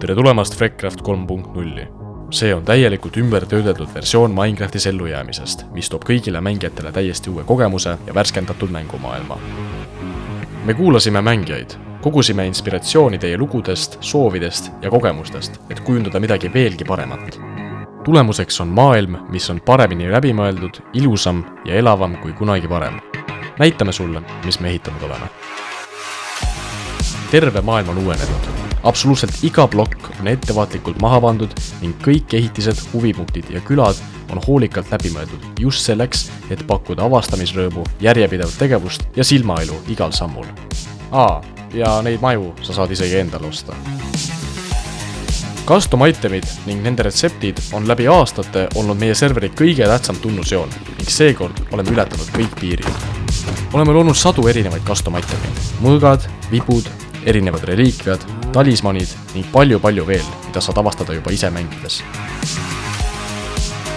Tere tulemast FreeCraft 3.0. See on täielikult ümbertöödeldud versioon Minecraftis ellujäämisest, mis toob kõigile mängijatele täiesti uue kogemuse ja värskendatud mängumaailma. Me kuulasime mängijaid, kogusime inspiratsiooni teie lugudest, soovidest ja kogemustest, et kujundada midagi veelgi paremat. Tulemuseks on maailm, mis on paremini läbimõeldud, ilusam ja elavam kui kunagi varem. Näitame sulle, mis me ehitanud oleme. Terve maailm on uuenenud. Absoluutselt iga plokk on ettevaatlikult maha pandud ning kõik ehitised, huvipunktid ja külad on hoolikalt läbimõeldud just selleks, et pakkuda avastamisrõõmu, järjepidevat tegevust ja silmailu igal sammul. Ja neid maju sa saad isegi endale osta. Custom itemid ning nende retseptid on läbi aastate olnud meie serveri kõige tähtsam tunnusjoon ning seekord oleme ületanud kõik piirid. Oleme loonud sadu erinevaid custom itemid, mõõgad, vipud, erinevad reliikviad, talismanid ning palju veel, mida saad avastada juba ise mängides.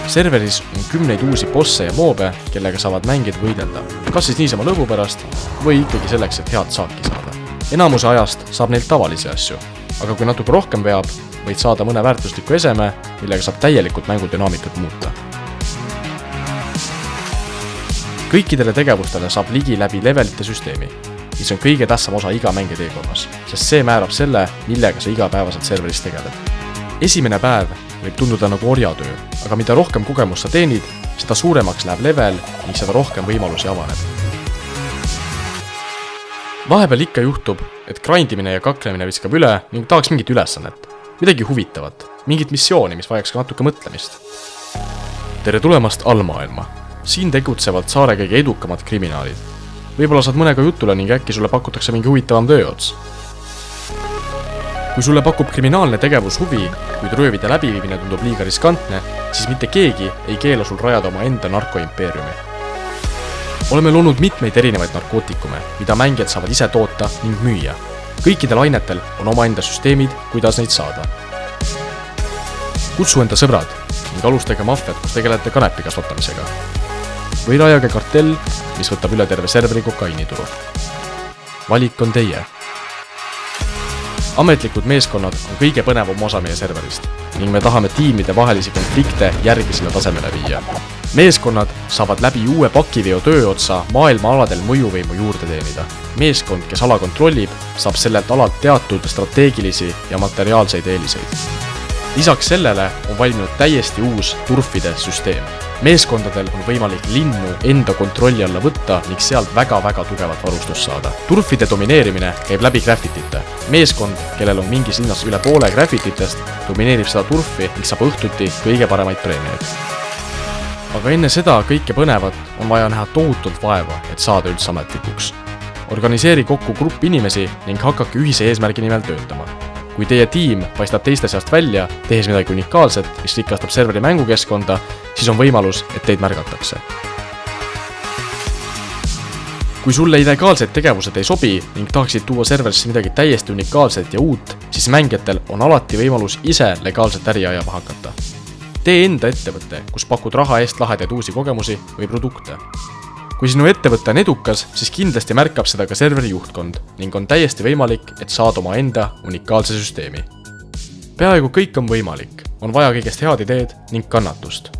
Serveris on 10 uusi bosse ja moobe, kellega saavad mängid võidelda, kas siis niisama lõbu pärast või ikkagi selleks, et head saaki saada. Enamuse ajast saab neilt tavalisi asju, aga kui natuke rohkem veab, võid saada mõne väärtusliku eseme, millega saab täielikult mängudünaamikat muuta. Kõikidele tegevustele saab ligi läbi levelite süsteemi, mis on kõige tähtsam osa iga mängi teekonnas, sest see määrab selle, millega sa igapäevaselt serveris tegeled. Esimene päev võib tunduda nagu orjatöö, aga mida rohkem kogemust sa teenid, seda suuremaks läheb level ning seda rohkem võimalusi avaneb. Vahepeal ikka juhtub, et grindimine ja kaklemine viskab üle ning tahaks mingit ülesannet, midagi huvitavat, mingit missiooni, mis vajaks ka natuke mõtlemist. Tere tulemast allmaailma. Siin tegutsevad saare kõige edukamad kriminaalid. Võib-olla saad mõnega jutule ning äkki sulle pakutakse mingi huvitavam tööots. Kui sulle pakub kriminaalne tegevus huvi, kuid röövide läbiviimine tundub liiga riskantne, siis mitte keegi ei keela sul rajada oma enda narkoimpeeriumi. Oleme loonud mitmeid erinevaid narkootikume, mida mängijad saavad ise toota ning müüa. Kõikidel ainetel on omaenda süsteemid, kuidas neid saada. Kutsu enda sõbrad ning alustage mafiat, kus tegelete kanepi kasvatamisega. Või rajage kartell, mis võtab üle terve serveri kokainituru. Valik on teie. Ametlikud meeskonnad on kõige põnevam osa meie serverist ning me tahame tiimide vahelisi konflikte järgisele tasemele viia. Meeskonnad saavad läbi uue pakiveo tööotsa maailma aladel mõjuvõimu juurde teenida. Meeskond, kes ala kontrollib, saab sellelt alalt teatud strateegilisi ja materiaalseid eeliseid. Lisaks sellele on valminud täiesti uus turfide süsteem. Meeskondadel on võimalik linnu enda kontrolli alla võtta ning sealt väga tugevat varustust saada. Turfide domineerimine käib läbi graffitite. Meeskond, kellel on mingis linnas üle poole graffititest, domineerib seda turfi ning saab õhtuti kõige paremaid preemiaid. Aga enne seda kõike põnevat on vaja näha tohutult vaeva, et saada üldse ametlikuks. Organiseeri kokku grupp inimesi ning hakake ühise eesmärgi nimel töötama. Kui teie tiim paistab teiste seast välja, tehes midagi unikaalset, mis rikastab serveri mängukeskkonda, siis on võimalus, et teid märgatakse. Kui sulle illegaalsed tegevused ei sobi ning tahaksid tuua serverisse midagi täiesti unikaalset ja uut, siis mängijatel on alati võimalus ise legaalselt äri ajama hakata. Tee enda ettevõte, kus pakud raha eest lahedaid uusi kogemusi või produkte. Kui sinu ettevõte on edukas, siis kindlasti märkab seda ka serveri juhtkond ning on täiesti võimalik, et saad oma enda unikaalse süsteemi. Peaaegu kõik on võimalik, on vaja kõigest head ideed ning kannatust.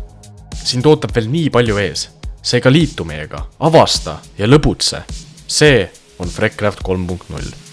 Siin tootab veel nii palju ees, seega liitu meiega, avasta ja lõbutse. See on FreeCraft 3.0.